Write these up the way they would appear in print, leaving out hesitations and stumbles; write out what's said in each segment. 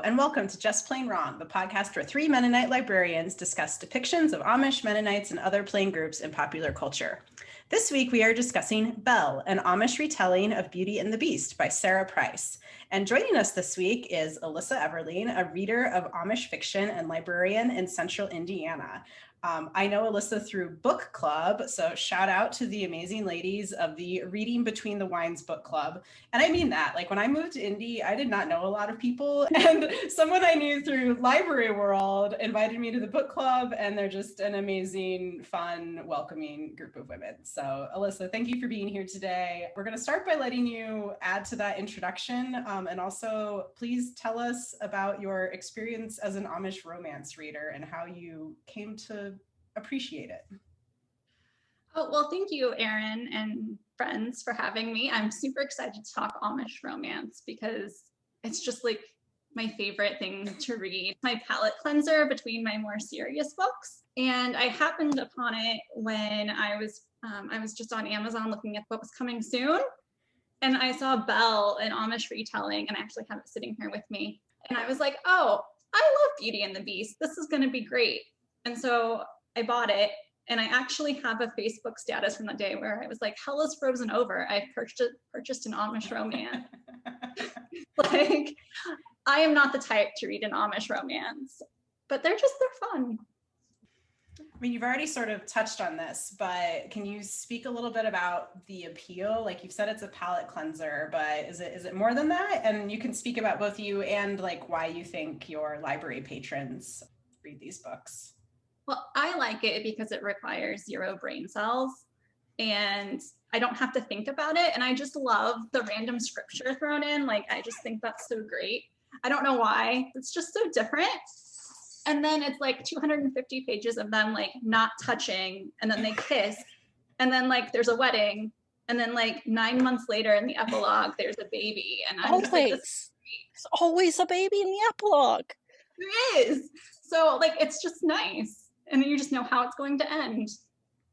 and welcome to Just Plain Wrong, the podcast where three Mennonite librarians discuss depictions of Amish, Mennonites, and other plain groups in popular culture. This week, we are discussing Belle, an Amish retelling of Beauty and the Beast by Sarah Price. And joining us this week is Elyssa Everling, a reader of Amish fiction and librarian in Central Indiana. I know Elyssa through book club, so shout out to the amazing ladies of the Reading Between the Wines book club. And I mean that, like when I moved to Indy, I did not know a lot of people, and someone I knew through Library World invited me to the book club, and they're just an amazing, fun, welcoming group of women. So Elyssa, thank you for being here today. We're gonna start by letting you add to that introduction, and also please tell us about your experience as an Amish romance reader and how you came to appreciate it. Oh, well, thank you, Erin and friends, for having me. I'm super excited to talk Amish romance because it's just like my favorite thing to read. My palate cleanser between my more serious books. And I happened upon it when I was just on Amazon looking at what was coming soon. And I saw Belle, an Amish retelling, and I actually have it sitting here with me. And I was like, oh, I love Beauty and the Beast. This is going to be great. And so I bought it, and I actually have a Facebook status from that day where I was like, hell is frozen over. I purchased an Amish romance. Like, I am not the type to read an Amish romance, but they're fun. I mean, you've already sort of touched on this, but can you speak a little bit about the appeal? Like you've said, it's a palate cleanser, but is it more than that? And you can speak about both you and like why you think your library patrons read these books. Well, I like it because it requires 0 brain cells and I don't have to think about it. And I just love the random scripture thrown in. Like, I just think that's so great. I don't know why. It's just so different. And then it's like 250 pages of them like not touching, and then they kiss, and then like there's a wedding, and then like 9 months later in the epilogue, there's a baby. And I'm just like, there's always a baby in the epilogue. There is. So like, it's just nice. And then you just know how it's going to end.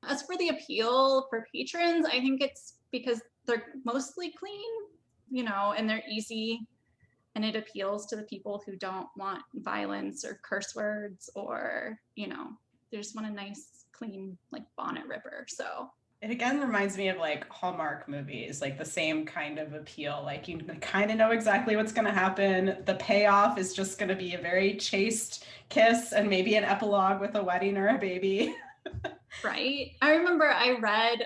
As for the appeal for patrons, I think it's because they're mostly clean, and they're easy, and it appeals to the people who don't want violence or curse words or, they just want a nice, clean, like bonnet ripper. So it again reminds me of like Hallmark movies, like the same kind of appeal. Like you kind of know exactly what's going to happen. The payoff is just going to be a very chaste kiss and maybe an epilogue with a wedding or a baby. Right. I remember I read,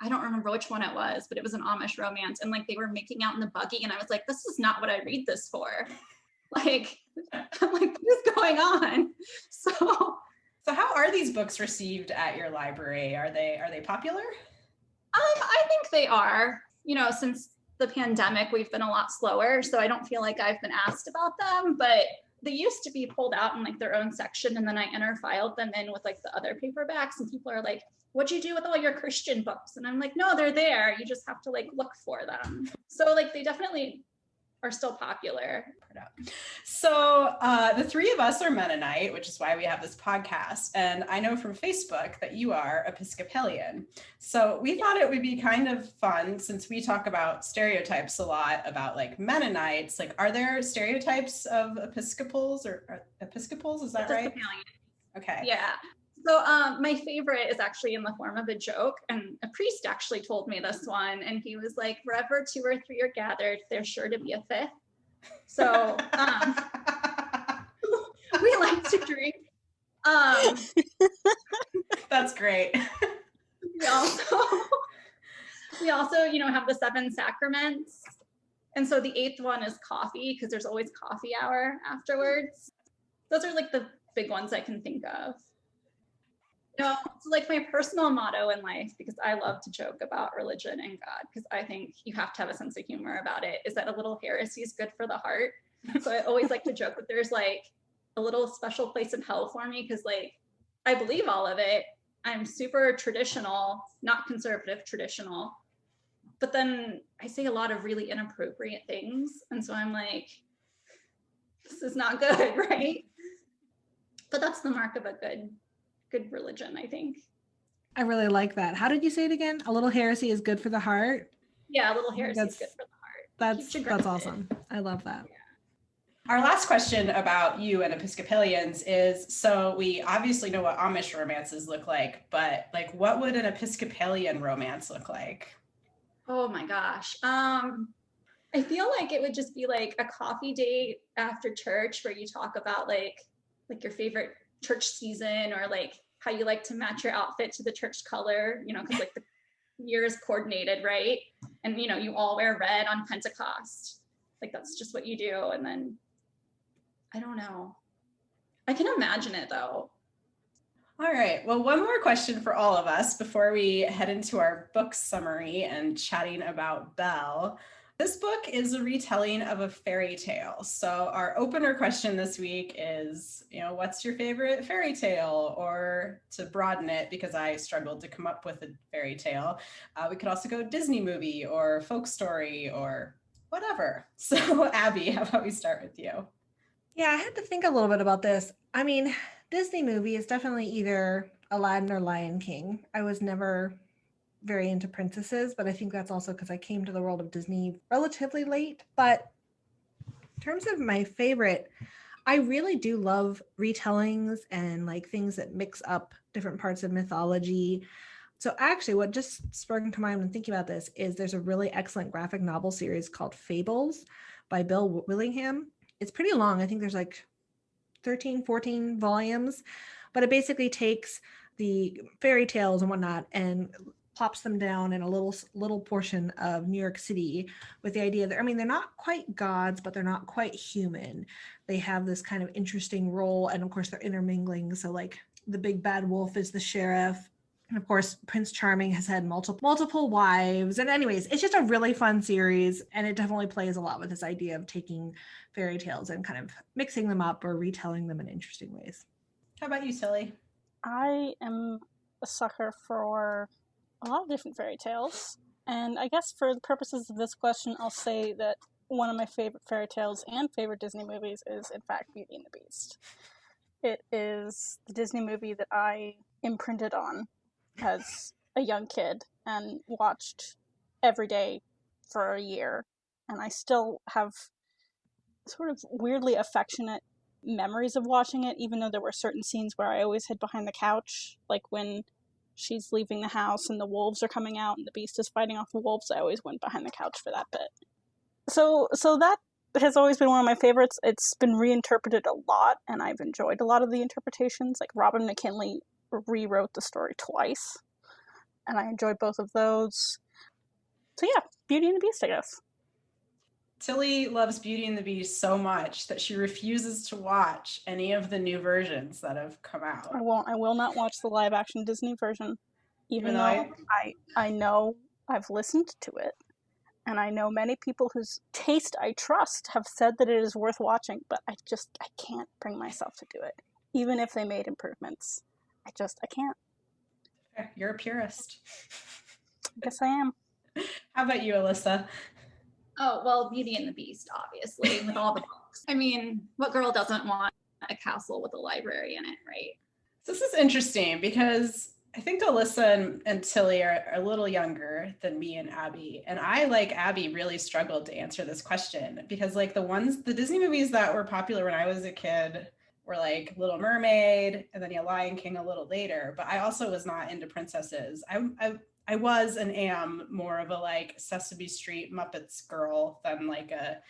I don't remember which one it was, but it was an Amish romance, and like they were making out in the buggy, and I was like, this is not what I read this for. Like, I'm like, what is going on? So how are these books received at your library? Are they popular? I think they are. Since the pandemic, we've been a lot slower, so I don't feel like I've been asked about them, but they used to be pulled out in like their own section, and then I filed them in with like the other paperbacks, and people are like, what'd you do with all your Christian books? And I'm like, no, they're there. You just have to like look for them. So like they definitely are still popular. So the three of us are Mennonite, which is why we have this podcast. And I know from Facebook that you are Episcopalian. So we thought it would be kind of fun, since we talk about stereotypes a lot about like Mennonites. Like, are there stereotypes of Episcopals or Episcopals? Is that right? Okay. Yeah. So my favorite is actually in the form of a joke, and a priest actually told me this one, and he was like, wherever 2 or 3 are gathered, there's sure to be a fifth. So we like to drink. That's great. We also, have the 7 sacraments. And so the 8th one is coffee, because there's always coffee hour afterwards. Those are like the big ones I can think of. It's like my personal motto in life, because I love to joke about religion and God, because I think you have to have a sense of humor about it, is that a little heresy is good for the heart. So I always like to joke that there's like a little special place in hell for me, because like I believe all of it. I'm super traditional, not conservative, traditional. But then I say a lot of really inappropriate things. And so I'm like, this is not good, right? But that's the mark of a good religion, I think. I really like that. How did you say it again? A little heresy is good for the heart? Yeah, a little heresy is good for the heart. That's awesome. I love that. Yeah. Our last question about you and Episcopalians is, so we obviously know what Amish romances look like, but like what would an Episcopalian romance look like? Oh my gosh. I feel like it would just be like a coffee date after church where you talk about like your favorite church season, or like how you like to match your outfit to the church color, because like the year is coordinated, right? And you all wear red on Pentecost. Like that's just what you do. And then I don't know. I can imagine it though. All right. Well, one more question for all of us before we head into our book summary and chatting about Belle. This book is a retelling of a fairy tale. So our opener question this week is, what's your favorite fairy tale? Or to broaden it, because I struggled to come up with a fairy tale, we could also go Disney movie or folk story or whatever. So Abby, how about we start with you? Yeah, I had to think a little bit about this. I mean, Disney movie is definitely either Aladdin or Lion King. I was never very into princesses, but I think that's also because I came to the world of Disney relatively late. But in terms of my favorite, I really do love retellings and like things that mix up different parts of mythology. So actually what just sprung to mind when thinking about this is there's a really excellent graphic novel series called Fables by Bill Willingham. It's pretty long. I think there's like 13, 14 volumes, but it basically takes the fairy tales and whatnot and plops them down in a little portion of New York City with the idea that, I mean, they're not quite gods, but they're not quite human. They have this kind of interesting role. And of course they're intermingling. So like the big bad wolf is the sheriff. And of course, Prince Charming has had multiple wives. And anyways, it's just a really fun series. And it definitely plays a lot with this idea of taking fairy tales and kind of mixing them up or retelling them in interesting ways. How about you, Tilly? I am a sucker for a lot of different fairy tales. And I guess for the purposes of this question, I'll say that one of my favorite fairy tales and favorite Disney movies is, in fact, Beauty and the Beast. It is the Disney movie that I imprinted on as a young kid and watched every day for a year. And I still have sort of weirdly affectionate memories of watching it, even though there were certain scenes where I always hid behind the couch, like when she's leaving the house and the wolves are coming out and the Beast is fighting off the wolves. I always went behind the couch for that bit. So that has always been one of my favorites. It's been reinterpreted a lot, and I've enjoyed a lot of the interpretations. Like Robin McKinley rewrote the story twice, and I enjoyed both of those. So yeah, Beauty and the Beast, I guess. Tilly loves Beauty and the Beast so much that she refuses to watch any of the new versions that have come out. I will not watch the live action Disney version, even though I know I've listened to it, and I know many people whose taste I trust have said that it is worth watching, but I can't bring myself to do it, even if they made improvements. I can't. You're a purist. I guess I am. How about you, Elyssa? Oh, well, Beauty and the Beast, obviously, with all the books. I mean, what girl doesn't want a castle with a library in it, right? So this is interesting because I think Elyssa and Tilly are a little younger than me and Abby. And I, like Abby, really struggled to answer this question because like the Disney movies that were popular when I was a kid were like Little Mermaid and then Lion King a little later. But I also was not into princesses. I was and am more of a like Sesame Street Muppets girl than like a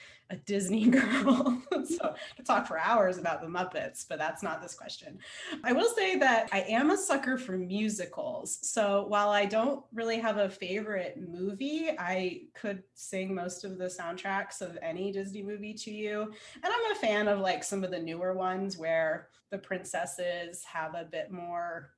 Disney girl. So I could talk for hours about the Muppets, but that's not this question. I will say that I am a sucker for musicals. So while I don't really have a favorite movie, I could sing most of the soundtracks of any Disney movie to you. And I'm a fan of like some of the newer ones where the princesses have a bit more,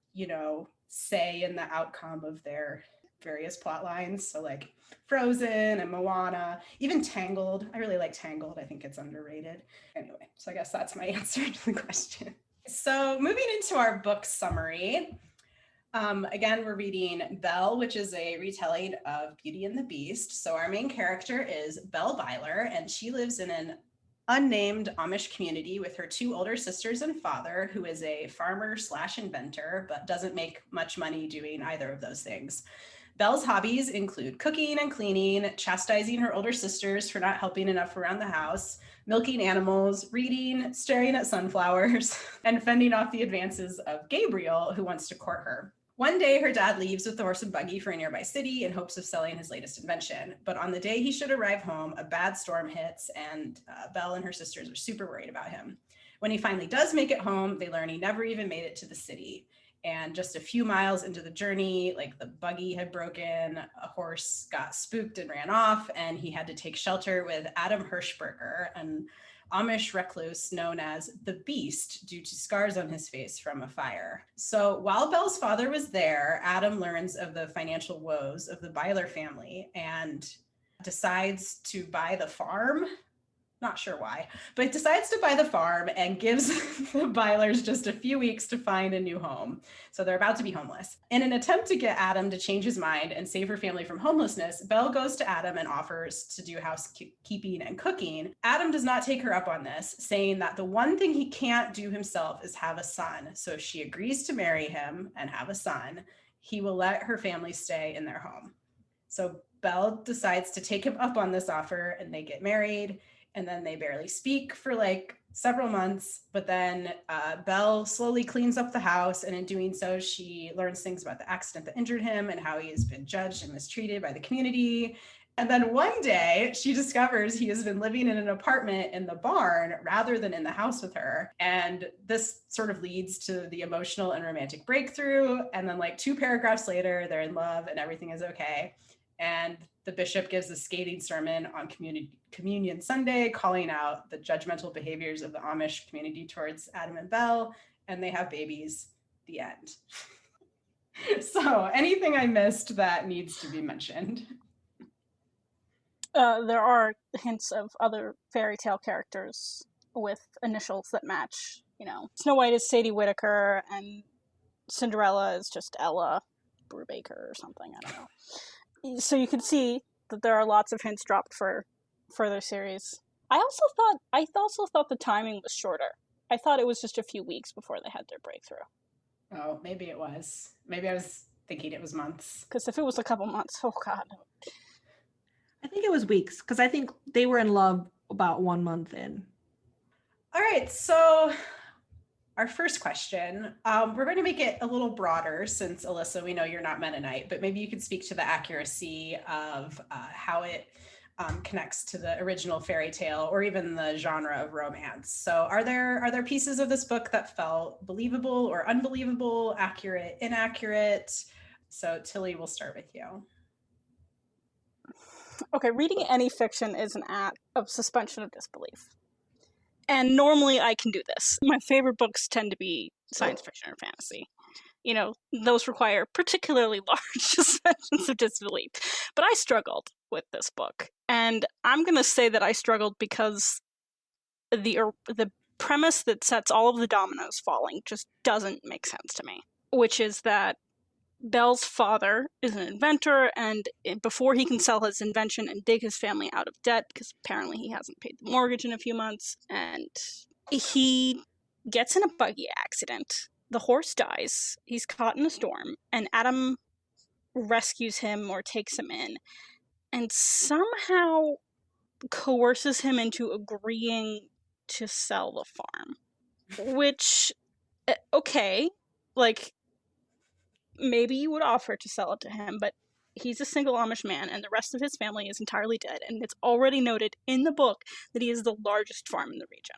say in the outcome of their various plot lines. So like Frozen and Moana, even Tangled. I really like Tangled. I think it's underrated. Anyway, so I guess that's my answer to the question. So moving into our book summary. Again, we're reading Belle, which is a retelling of Beauty and the Beast. So our main character is Belle Byler, and she lives in an unnamed Amish community with her two older sisters and father, who is a farmer / inventor, but doesn't make much money doing either of those things. Belle's hobbies include cooking and cleaning, chastising her older sisters for not helping enough around the house, milking animals, reading, staring at sunflowers, and fending off the advances of Gabriel, who wants to court her. One day, her dad leaves with the horse and buggy for a nearby city in hopes of selling his latest invention. But on the day he should arrive home, a bad storm hits, and Belle and her sisters are super worried about him. When he finally does make it home, they learn he never even made it to the city. And just a few miles into the journey, like the buggy had broken, a horse got spooked and ran off, and he had to take shelter with Adam Hirschberger, an Amish recluse known as the Beast due to scars on his face from a fire. So while Belle's father was there, Adam learns of the financial woes of the Byler family and decides to buy the farm. Not sure why, but decides to buy the farm and gives the Bylers just a few weeks to find a new home. So they're about to be homeless. In an attempt to get Adam to change his mind and save her family from homelessness, Belle goes to Adam and offers to do housekeeping and cooking. Adam does not take her up on this, saying that the one thing he can't do himself is have a son. So if she agrees to marry him and have a son, he will let her family stay in their home. So Belle decides to take him up on this offer, and they get married. And then they barely speak for like several months, but then Belle slowly cleans up the house, and in doing so, she learns things about the accident that injured him and how he has been judged and mistreated by the community. And then one day, she discovers he has been living in an apartment in the barn rather than in the house with her. And this sort of leads to the emotional and romantic breakthrough. And then like 2 paragraphs later, they're in love and everything is okay. And the bishop gives a scathing sermon on Communion Sunday, calling out the judgmental behaviors of the Amish community towards Adam and Belle, and they have babies. The end. So anything I missed that needs to be mentioned? There are hints of other fairy tale characters with initials that match. You know, Snow White is Sadie Whittaker, and Cinderella is just Ella Brubaker or something. I don't know. So you can see that there are lots of hints dropped for further series. I also thought the timing was shorter. I thought it was just a few weeks before they had their breakthrough. Oh, maybe it was. Maybe I was thinking it was months. Because if it was a couple months, oh God. I think it was weeks, because I think they were in love about 1 month in. All right, so our first question, we're going to make it a little broader since, Elyssa, we know you're not Mennonite, but maybe you could speak to the accuracy of how it connects to the original fairy tale or even the genre of romance. So are there pieces of this book that felt believable or unbelievable, accurate, inaccurate? So Tilly, we'll start with you. Okay, reading any fiction is an act of suspension of disbelief. And normally I can do this. My favorite books tend to be science fiction or fantasy. You know, those require particularly large suspensions of disbelief. But I struggled with this book. And I'm going to say that I struggled because the premise that sets all of the dominoes falling just doesn't make sense to me. Which is that Belle's father is an inventor, and before he can sell his invention and dig his family out of debt, because apparently he hasn't paid the mortgage in a few months, and he gets in a buggy accident. The horse dies. He's caught in a storm, and Adam rescues him or takes him in, and somehow coerces him into agreeing to sell the farm. Which, okay, like, maybe you would offer to sell it to him, but he's a single Amish man, and the rest of his family is entirely dead, and it's already noted in the book that he is the largest farm in the region.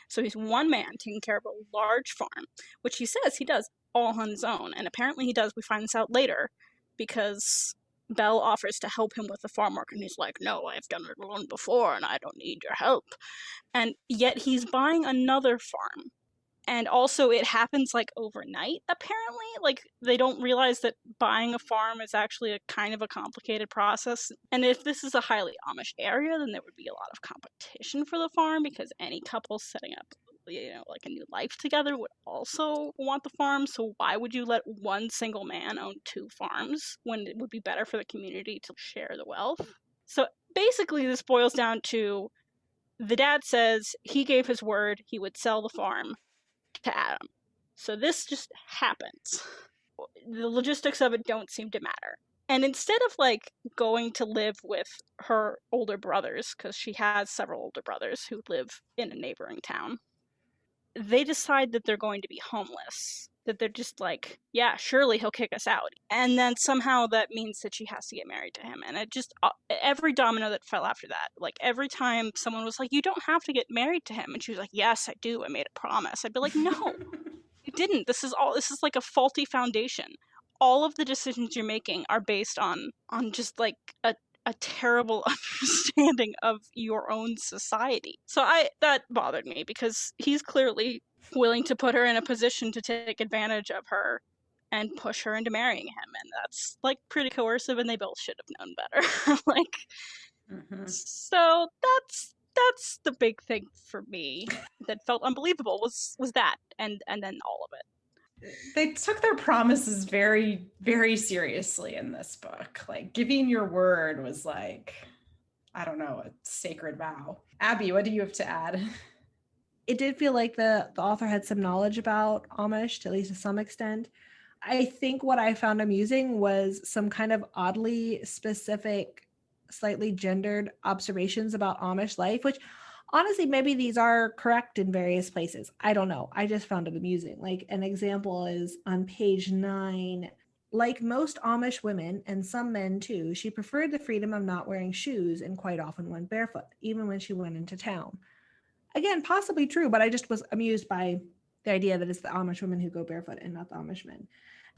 So he's one man taking care of a large farm, which he says he does all on his own, and apparently he does. We find this out later, because Belle offers to help him with the farm work, and he's like, no, I've done it alone before, and I don't need your help. And yet he's buying another farm. And also, it happens, like, overnight, apparently. Like, they don't realize that buying a farm is actually a kind of a complicated process. And if this is a highly Amish area, then there would be a lot of competition for the farm, because any couple setting up, you know, like a new life together would also want the farm. So why would you let one single man own 2 farms when it would be better for the community to share the wealth? So basically, this boils down to the dad says he gave his word he would sell the farm to Adam. So this just happens. The logistics of it don't seem to matter. And instead of like going to live with her older brothers, because she has several older brothers who live in a neighboring town, they decide that they're going to be homeless. That they're just like, yeah, surely he'll kick us out. And then somehow that means that she has to get married to him. And it just, every domino that fell after that, like every time someone was like, you don't have to get married to him. And she was like, yes, I do. I made a promise. I'd be like, no, you didn't. This is like a faulty foundation. All of the decisions you're making are based on just like a terrible understanding of your own society. So that bothered me because he's clearly willing to put her in a position to take advantage of her and push her into marrying him, and that's like pretty coercive, and they both should have known better. So that's the big thing for me that felt unbelievable was that and then all of it. They took their promises very, very seriously in this book. Like giving your word was like, I don't know, a sacred vow. Abby, what do you have to add? It did feel like the author had some knowledge about Amish, at least to some extent. I think what I found amusing was some kind of oddly specific, slightly gendered observations about Amish life, which honestly, maybe these are correct in various places. I don't know. I just found it amusing. Like an example is on page 9. Like most Amish women, and some men too, she preferred the freedom of not wearing shoes and quite often went barefoot, even when she went into town. Again, possibly true, but I just was amused by the idea that it's the Amish women who go barefoot and not the Amish men.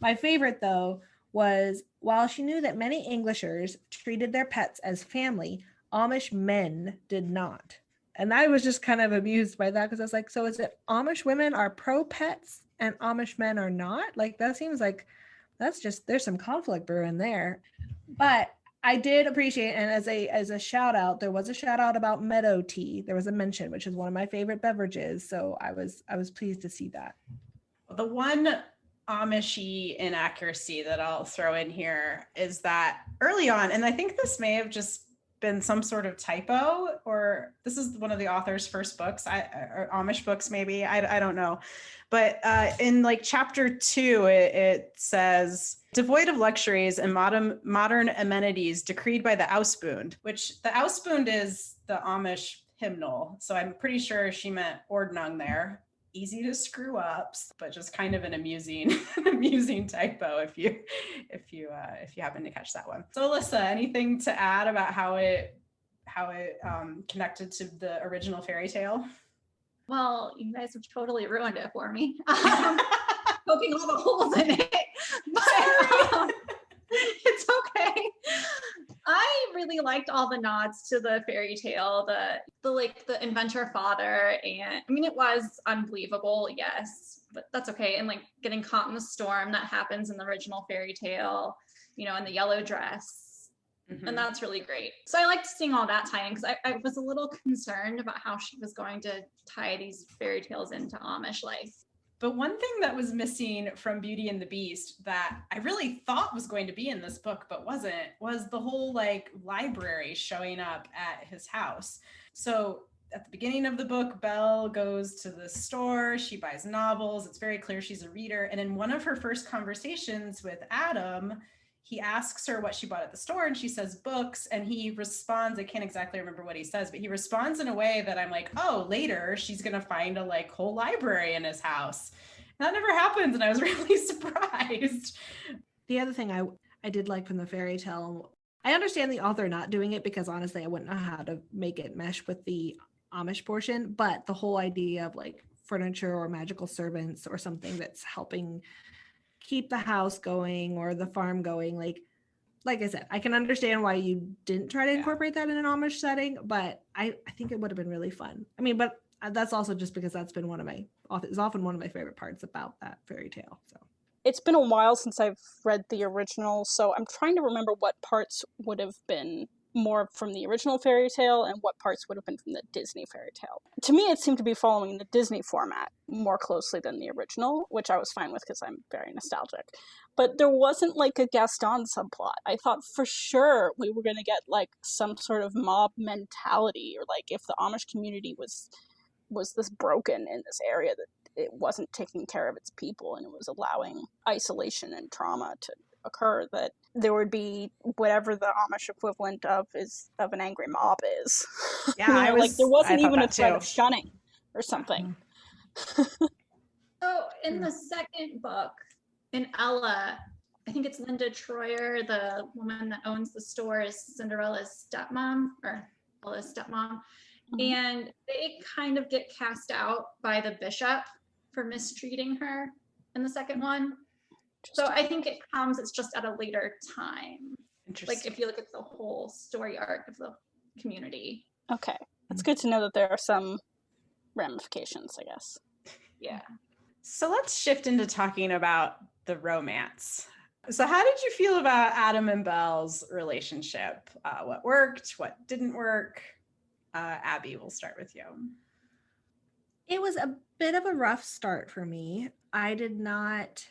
My favorite, though, was while she knew that many Englishers treated their pets as family, Amish men did not. And I was just kind of amused by that because I was like, so is it Amish women are pro pets and Amish men are not? Like, that seems like that's just, there's some conflict brewing there. But I did appreciate, and as a shout out, there was a shout out about meadow tea. There was a mention, which is one of my favorite beverages. So I was pleased to see that. The one Amishy inaccuracy that I'll throw in here is that early on, and I think this may have just been some sort of typo, or this is one of the author's first books, or Amish books maybe, I don't know. But in like chapter 2, it says, devoid of luxuries and modern amenities decreed by the Ausbund, which the Ausbund is the Amish hymnal. So I'm pretty sure she meant Ordnung there. Easy to screw up, but just kind of an amusing typo if you happen to catch that one. So Elyssa, anything to add about how it connected to the original fairy tale? Well, you guys have totally ruined it for me. Poking all the holes in it. But it's okay. I really liked all the nods to the fairy tale, the inventor father, and I mean it was unbelievable, yes, but that's okay. And like getting caught in the storm that happens in the original fairy tale, in the yellow dress. And that's really great. So I liked seeing all that tie in because I was a little concerned about how she was going to tie these fairy tales into Amish life. But one thing that was missing from Beauty and the Beast that I really thought was going to be in this book, but wasn't, was the whole like library showing up at his house. So at the beginning of the book, Belle goes to the store, she buys novels. It's very clear she's a reader. And in one of her first conversations with Adam, he asks her what she bought at the store and she says books, and he responds, I can't exactly remember what he says, but he responds in a way that I'm like, oh, later she's gonna find a like whole library in his house. And that never happens, and I was really surprised. The other thing I did like from the fairy tale, I understand the author not doing it because honestly I wouldn't know how to make it mesh with the Amish portion, but the whole idea of like furniture or magical servants or something that's helping keep the house going or the farm going, like I said, I can understand why you didn't try to incorporate that in an Amish setting, but I think it would have been really fun. I mean, but that's also just because that's been often one of my favorite parts about that fairy tale. So it's been a while since I've read the original, so I'm trying to remember what parts would have been more from the original fairy tale and what parts would have been from the Disney fairy tale. To me, it seemed to be following the Disney format more closely than the original, which I was fine with because I'm very nostalgic. But there wasn't like a Gaston subplot. I thought for sure we were going to get like some sort of mob mentality, or like if the Amish community was this broken in this area that it wasn't taking care of its people and it was allowing isolation and trauma to occur, that there would be whatever the Amish equivalent of an angry mob is. Yeah, like there wasn't even a threat too. of shunning or something. So in the second book, in Ella, I think it's Linda Troyer, the woman that owns the store, is Cinderella's stepmom, or Ella's stepmom. And they kind of get cast out by the bishop for mistreating her in the second one. So I think it's just at a later time. Like if you look at the whole story arc of the community. Okay. It's good to know that there are some ramifications, I guess. Yeah. So let's shift into talking about the romance. So how did you feel about Adam and Belle's relationship? What worked? What didn't work? Abby, we'll start with you. It was a bit of a rough start for me. I did not,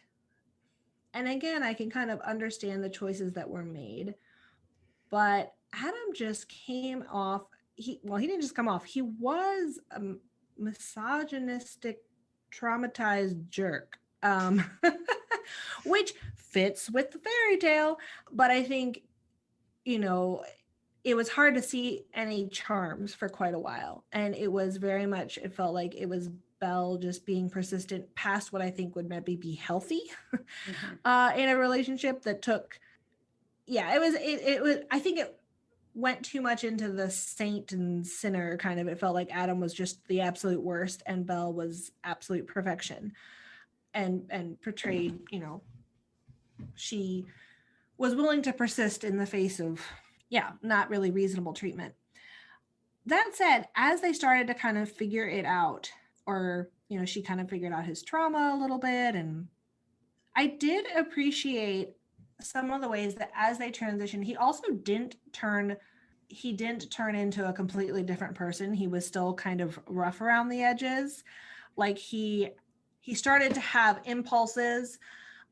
and again, I can kind of understand the choices that were made, but Adam just came off, he didn't just come off, he was a misogynistic, traumatized jerk, which fits with the fairy tale, but I think, it was hard to see any charms for quite a while. And it was very much, it felt like it was Belle just being persistent past what I think would maybe be healthy in a relationship that took, it was, I think it went too much into the saint and sinner kind of, it felt like Adam was just the absolute worst and Belle was absolute perfection and portrayed, she was willing to persist in the face of not really reasonable treatment. That said, as they started to kind of figure it out, or, she kind of figured out his trauma a little bit. And I did appreciate some of the ways that as they transitioned, he also didn't turn into a completely different person. He was still kind of rough around the edges. Like he started to have impulses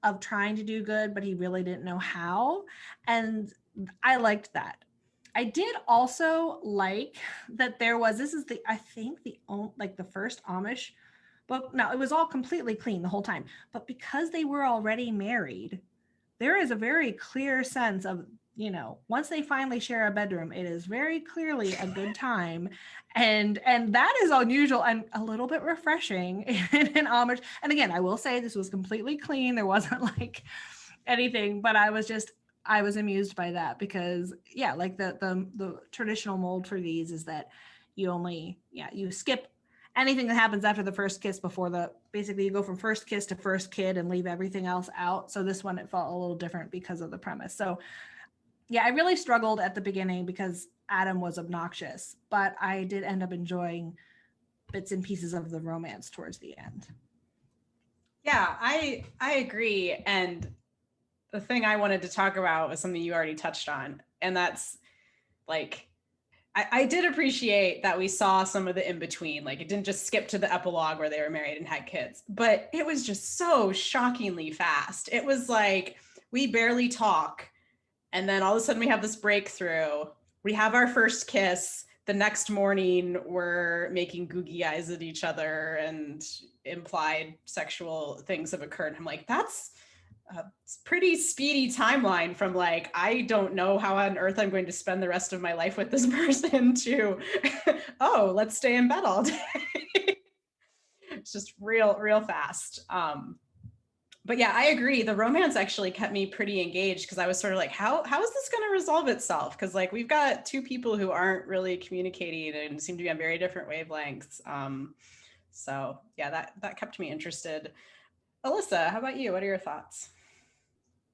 of trying to do good, but he really didn't know how. And I liked that. I did also like that this is the first Amish book. Now it was all completely clean the whole time, but because they were already married, there is a very clear sense of, once they finally share a bedroom, it is very clearly a good time. And that is unusual and a little bit refreshing in an Amish. And again, I will say this was completely clean. There wasn't like anything, but I was amused by that because like the traditional mold for these is that you skip anything that happens after the first kiss basically you go from first kiss to first kid and leave everything else out. So this one, it felt a little different because of the premise. So I really struggled at the beginning because Adam was obnoxious, but I did end up enjoying bits and pieces of the romance towards the end. Yeah, I agree. And the thing I wanted to talk about was something you already touched on. And that's like, I did appreciate that we saw some of the in-between. Like it didn't just skip to the epilogue where they were married and had kids, but it was just so shockingly fast. It was like, we barely talk. And then all of a sudden we have this breakthrough. We have our first kiss. The next morning we're making googie eyes at each other and implied sexual things have occurred. And I'm like, that's a pretty speedy timeline from like, I don't know how on earth I'm going to spend the rest of my life with this person to, oh, let's stay in bed all day. It's just real fast. But yeah, I agree. The romance actually kept me pretty engaged because I was sort of like, how is this going to resolve itself? Because like we've got two people who aren't really communicating and seem to be on very different wavelengths. So yeah, that kept me interested. Elyssa, how about you? What are your thoughts?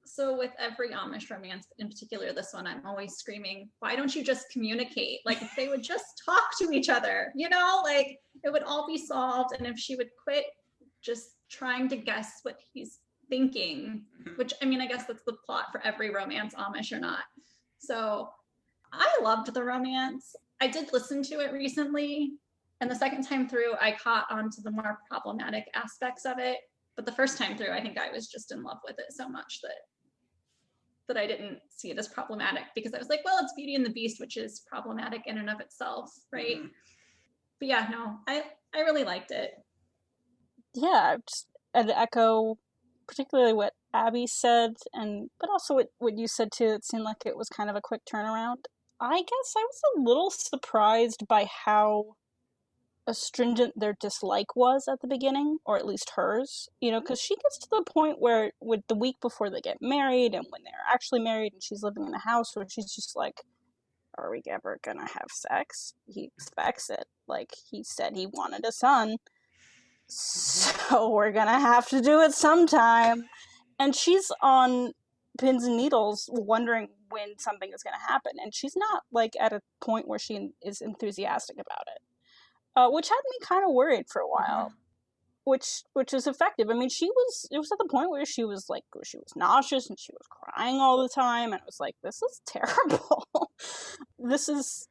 So with every Amish romance, in particular this one, I'm always screaming, why don't you just communicate? Like if they would just talk to each other, like it would all be solved. And if she would quit just trying to guess what he's thinking, which I mean, I guess that's the plot for every romance, Amish or not. So I loved the romance. I did listen to it recently. And the second time through, I caught on to the more problematic aspects of it. But the first time through, I think I was just in love with it so much that I didn't see it as problematic because I was like, well, it's Beauty and the Beast, which is problematic in and of itself, right? Mm-hmm. But yeah, no, I really liked it. Yeah, I'd echo particularly what Abby said, but also what you said too, it seemed like it was kind of a quick turnaround. I guess I was a little surprised by how astringent their dislike was at the beginning, or at least hers, because she gets to the point where, with the week before they get married and when they're actually married and she's living in a house, where she's just like, are we ever gonna have sex? He expects it. Like, he said he wanted a son, so we're gonna have to do it sometime. And she's on pins and needles wondering when something is gonna happen, and she's not like at a point where she is enthusiastic about it. Which had me kind of worried for a while, which is effective. I mean, it was at the point where she was nauseous and she was crying all the time, and I was like, this is terrible. This is,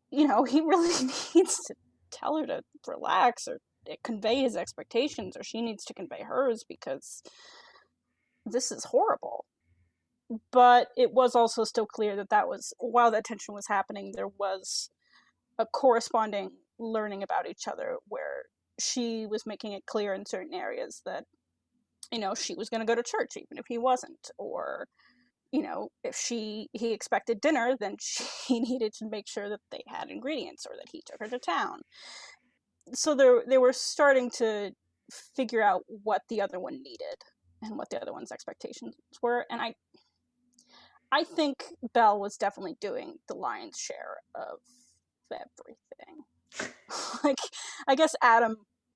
he really needs to tell her to relax or convey his expectations, or she needs to convey hers, because this is horrible. But it was also still clear that while that tension was happening, there was a corresponding learning about each other, where she was making it clear in certain areas that, she was going to go to church even if he wasn't, or, if he expected dinner, then she needed to make sure that they had ingredients, or that he took her to town. So they were starting to figure out what the other one needed and what the other one's expectations were. And I think Belle was definitely doing the lion's share of everything. Like, I guess Adam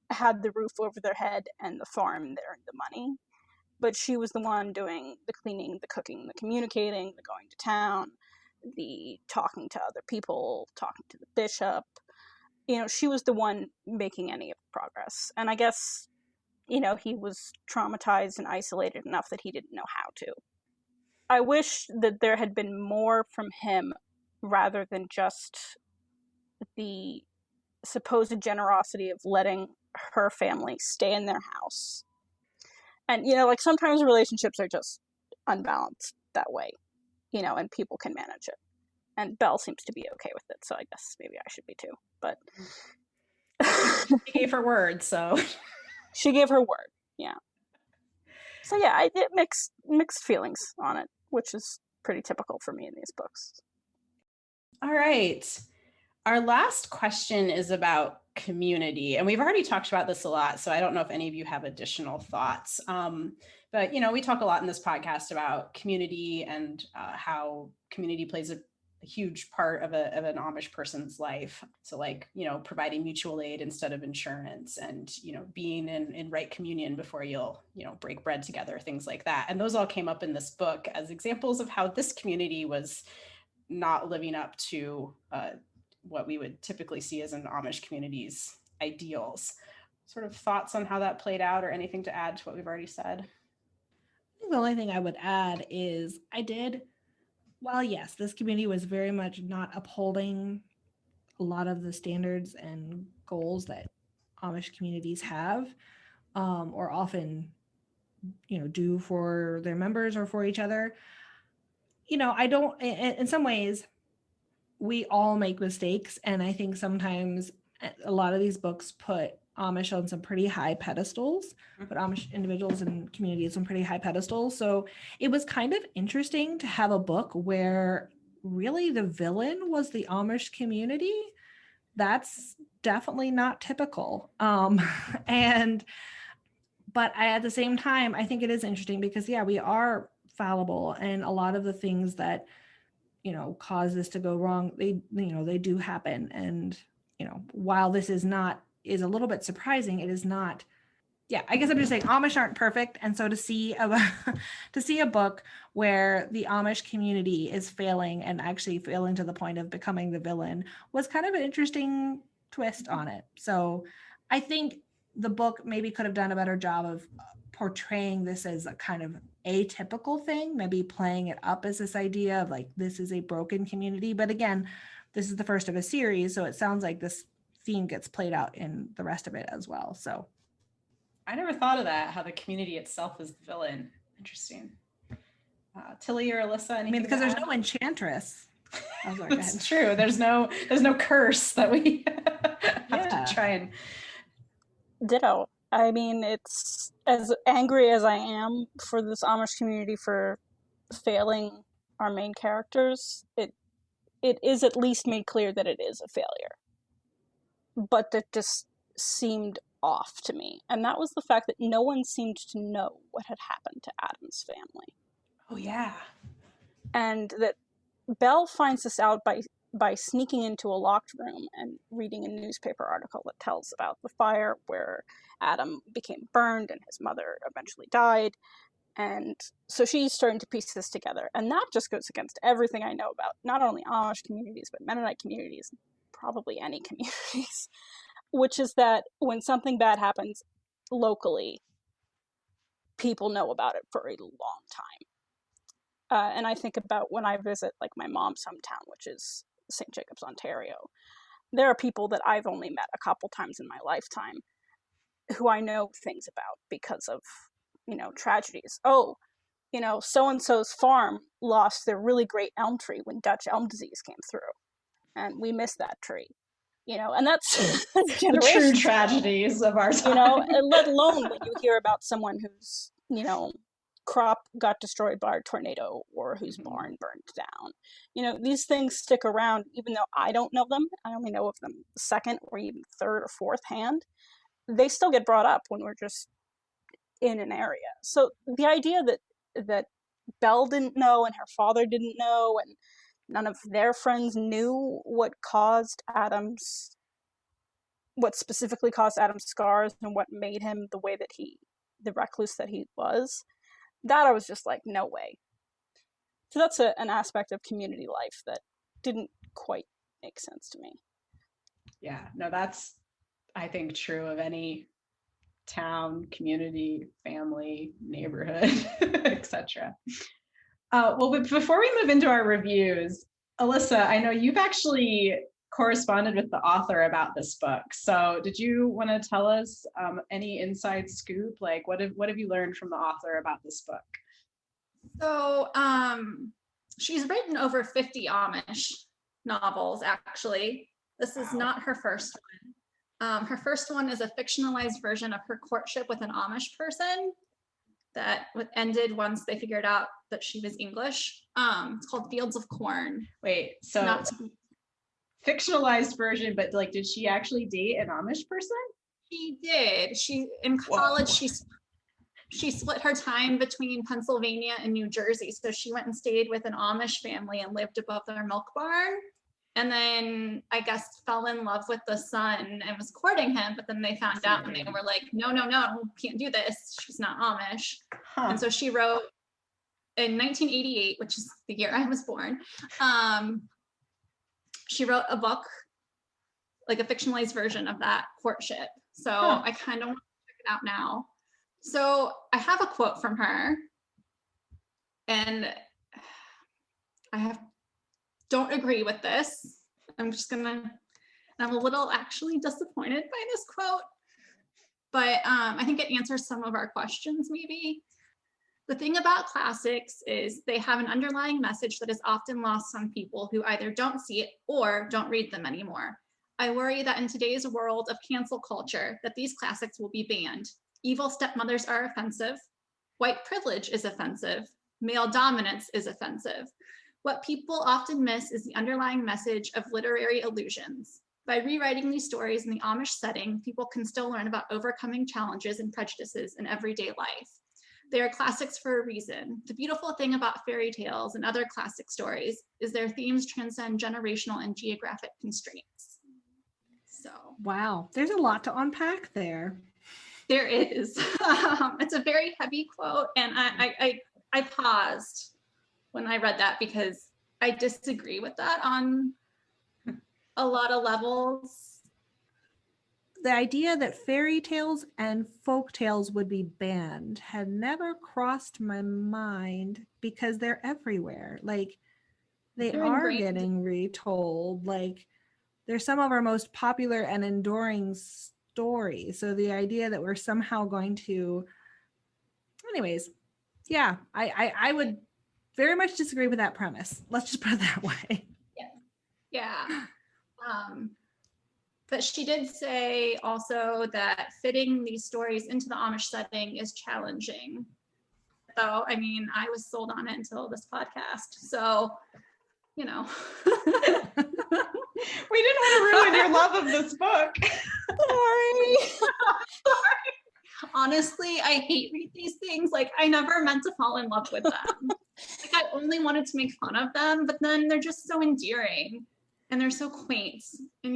had the roof over their head and the farm there and the money, but she was the one doing the cleaning, the cooking, the communicating, the going to town, the talking to other people, talking to the bishop. She was the one making any of the progress. And I guess, he was traumatized and isolated enough that he didn't know how to. I wish that there had been more from him rather than just the supposed generosity of letting her family stay in their house. And, like, sometimes relationships are just unbalanced that way, and people can manage it. And Belle seems to be okay with it, so I guess maybe I should be too. But she gave her word, so she gave her word, yeah. So yeah, I get mixed feelings on it, which is pretty typical for me in these books. All right. Our last question is about community, and we've already talked about this a lot, so I don't know if any of you have additional thoughts. But, we talk a lot in this podcast about community and how community plays a huge part of an Amish person's life. So, like, providing mutual aid instead of insurance, and, being in right communion before you'll, break bread together, things like that. And those all came up in this book as examples of how this community was not living up to what we would typically see as an Amish community's ideals. Sort of thoughts on how that played out, or anything to add to what we've already said? I think the only thing I would add is while yes, this community was very much not upholding a lot of the standards and goals that Amish communities have, or often, do for their members or for each other. I don't, in some ways, we all make mistakes. And I think sometimes a lot of these books put Amish on some pretty high pedestals, put Amish individuals and communities on pretty high pedestals. So it was kind of interesting to have a book where really the villain was the Amish community. That's definitely not typical. But at the same time, I think it is interesting because, yeah, we are fallible, and a lot of the things that cause this to go wrong, they do happen. And while this is a little bit surprising, it is not. Yeah, I guess I'm just saying Amish aren't perfect, and so to see a book where the Amish community is failing, and actually failing to the point of becoming the villain, was kind of an interesting twist on it. So I think the book maybe could have done a better job of portraying this as a kind of atypical thing, maybe playing it up as this idea of like, this is a broken community. But again, this is the first of a series, so it sounds like this theme gets played out in the rest of it as well. So I never thought of that, how the community itself is the villain. Interesting. Tilly or Elyssa, anything? Because there's no enchantress. Oh, sorry, it's true. There's no curse that we have to try and. Ditto. I mean, it's as angry as I am for this Amish community for failing our main characters. It is at least made clear that it is a failure, but that just seemed off to me, and that was the fact that no one seemed to know what had happened to Adam's family. Oh yeah. And that Belle finds this out by sneaking into a locked room and reading a newspaper article that tells about the fire where Adam became burned and his mother eventually died. And so she's starting to piece this together. And that just goes against everything I know about not only Amish communities, but Mennonite communities, probably any communities, which is that when something bad happens locally, people know about it for a long time. And I think about when I visit like my mom's hometown, which is St. Jacobs, Ontario. There are people that I've only met a couple times in my lifetime who I know things about because of, tragedies. Oh, so-and-so's farm lost their really great elm tree when Dutch elm disease came through. And we missed that tree. And that's the true tragedies of our time. Let alone when you hear about someone who's, crop got destroyed by a tornado or whose barn burned down. These things stick around even though I don't know them. I only know of them second or even third or fourth hand. They still get brought up when we're just in an area. So the idea that Belle didn't know and her father didn't know and none of their friends knew what specifically caused Adam's scars and what made him the way that the recluse that he was, that I was just like, no way. So that's an aspect of community life that didn't quite make sense to me. Yeah, no, that's, I think, true of any town, community, family, neighborhood, etc. Well, but before we move into our reviews, Elyssa, I know you've actually corresponded with the author about this book. So did you want to tell us any inside scoop? Like what have you learned from the author about this book? So she's written over 50 Amish novels, actually. This is not her first one. Her first one is a fictionalized version of her courtship with an Amish person that ended once they figured out that she was English. It's called Fields of Corn. Wait, so fictionalized version, but like, did she actually date an Amish person? She did. In college, she split her time between Pennsylvania and New Jersey. So she went and stayed with an Amish family and lived above their milk barn. And then I guess fell in love with the son and was courting him, but then they found out and they were like, no, can't do this. She's not Amish. Huh. And so she wrote in 1988, which is the year I was born. She wrote a book, like a fictionalized version of that courtship. So I kind of want to check it out now. So I have a quote from her, and don't agree with this. I'm a little actually disappointed by this quote, but I think it answers some of our questions maybe. The thing about classics is they have an underlying message that is often lost on people who either don't see it or don't read them anymore. I worry that in today's world of cancel culture, that these classics will be banned. Evil stepmothers are offensive. White privilege is offensive. Male dominance is offensive. What people often miss is the underlying message of literary illusions. By rewriting these stories in the Amish setting, people can still learn about overcoming challenges and prejudices in everyday life. They are classics for a reason. The beautiful thing about fairy tales and other classic stories is their themes transcend generational and geographic constraints. So, wow, there's a lot to unpack there. There is. It's a very heavy quote, and I paused when I read that because I disagree with that on a lot of levels. The idea that fairy tales and folk tales would be banned had never crossed my mind because they're everywhere. Like, they're are getting retold. Like, they're some of our most popular and enduring stories. So the idea that we're somehow going to, anyways, yeah, I would very much disagree with that premise. Let's just put it that way. Yeah. But she did say also that fitting these stories into the Amish setting is challenging. So, I mean, I was sold on it until this podcast. So, you know. We didn't want to ruin your love of this book. Sorry. Honestly, I hate read these things. Like, I never meant to fall in love with them. Like, I only wanted to make fun of them, but then they're just so endearing and they're so quaint. And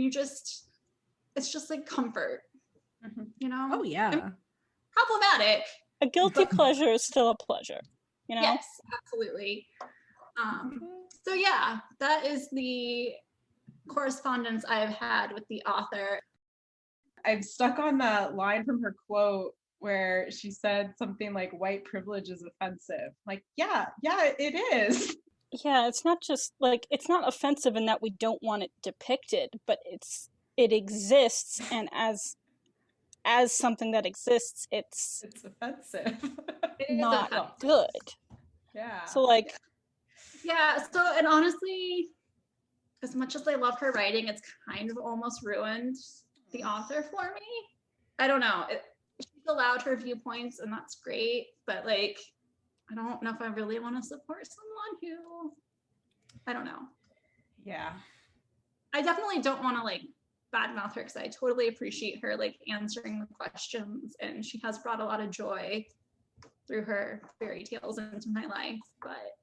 it's just like comfort, you know? Oh, yeah. And problematic. A guilty pleasure is still a pleasure, you know? Yes, absolutely. So yeah, that is the correspondence I've had with the author. I'm stuck on that line from her quote where she said something like white privilege is offensive. Like, yeah, it is. Yeah, it's not just like, it's not offensive in that we don't want it depicted, but it exists, and as something that exists, it's offensive. It is not offensive. good. Yeah. So like, yeah, so, and honestly, as much as I love her writing, it's kind of almost ruined the author for me. I don't know. She's allowed her viewpoints, and that's great, but like, I don't know if I really want to support someone who, I don't know. Yeah. I definitely don't want to like badmouth her, because I totally appreciate her like answering the questions, and she has brought a lot of joy through her fairy tales into my life. But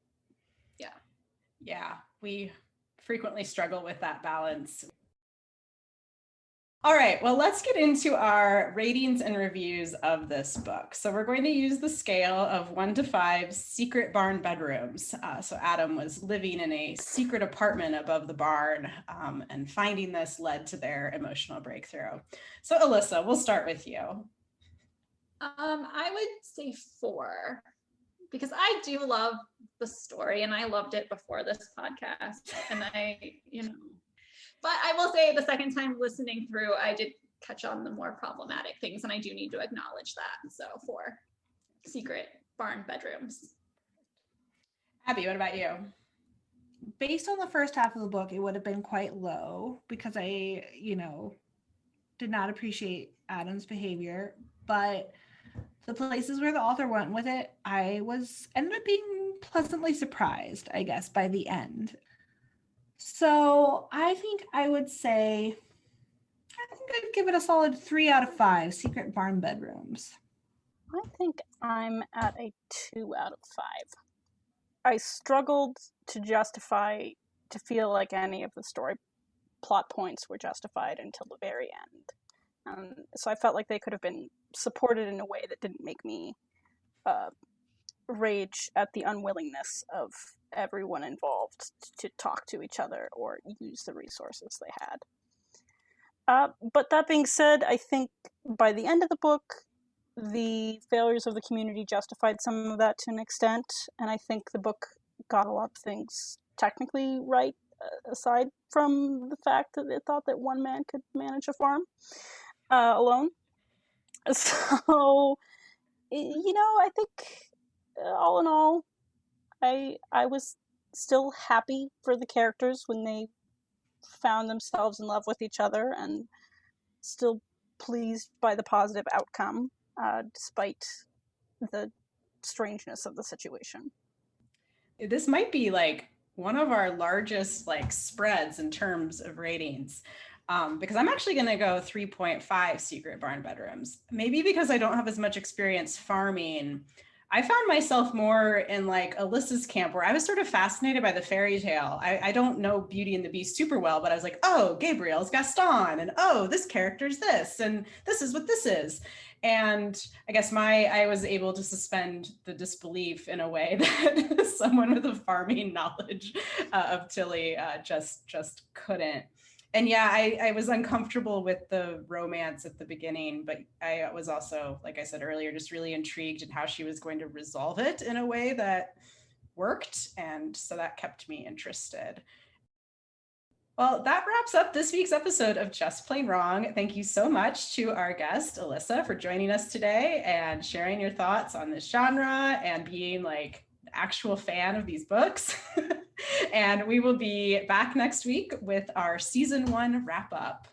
yeah, we frequently struggle with that balance. All right, well, let's get into our ratings and reviews of this book. So we're going to use the scale of 1 to 5 secret barn bedrooms. So Adam was living in a secret apartment above the barn, and finding this led to their emotional breakthrough. So Elyssa, we'll start with you. I would say 4, because I do love the story, and I loved it before this podcast. And but I will say the second time listening through, I did catch on the more problematic things, and I do need to acknowledge that. So 4 secret barn bedrooms. Abby, what about you? Based on the first half of the book, it would have been quite low because I, did not appreciate Adam's behavior, but the places where the author went with it, I ended up being pleasantly surprised, I guess, by the end. So I think I'd give it a solid 3 out of 5 secret barn bedrooms. I think I'm at a 2 out of 5. I struggled to feel like any of the story plot points were justified until the very end. So I felt like they could have been supported in a way that didn't make me rage at the unwillingness of everyone involved to talk to each other or use the resources they had. But that being said, I think by the end of the book, the failures of the community justified some of that to an extent, and I think the book got a lot of things technically right, aside from the fact that it thought that one man could manage a farm alone. So, I think all in all, I was still happy for the characters when they found themselves in love with each other, and still pleased by the positive outcome, despite the strangeness of the situation. This might be like one of our largest like spreads in terms of ratings, because I'm actually going to go 3.5 secret barn bedrooms. Maybe because I don't have as much experience farming, I found myself more in like Alyssa's camp, where I was sort of fascinated by the fairy tale. I don't know Beauty and the Beast super well, but I was like, oh, Gabriel's Gaston, and oh, this character's this, and this is what this is. And I guess I was able to suspend the disbelief in a way that someone with a farming knowledge of Tilly just couldn't. And yeah, I was uncomfortable with the romance at the beginning, but I was also, like I said earlier, just really intrigued in how she was going to resolve it in a way that worked. And so that kept me interested. Well, that wraps up this week's episode of Just Plain Wrong. Thank you so much to our guest, Elyssa, for joining us today and sharing your thoughts on this genre and being like an actual fan of these books. And we will be back next week with our season 1 wrap up.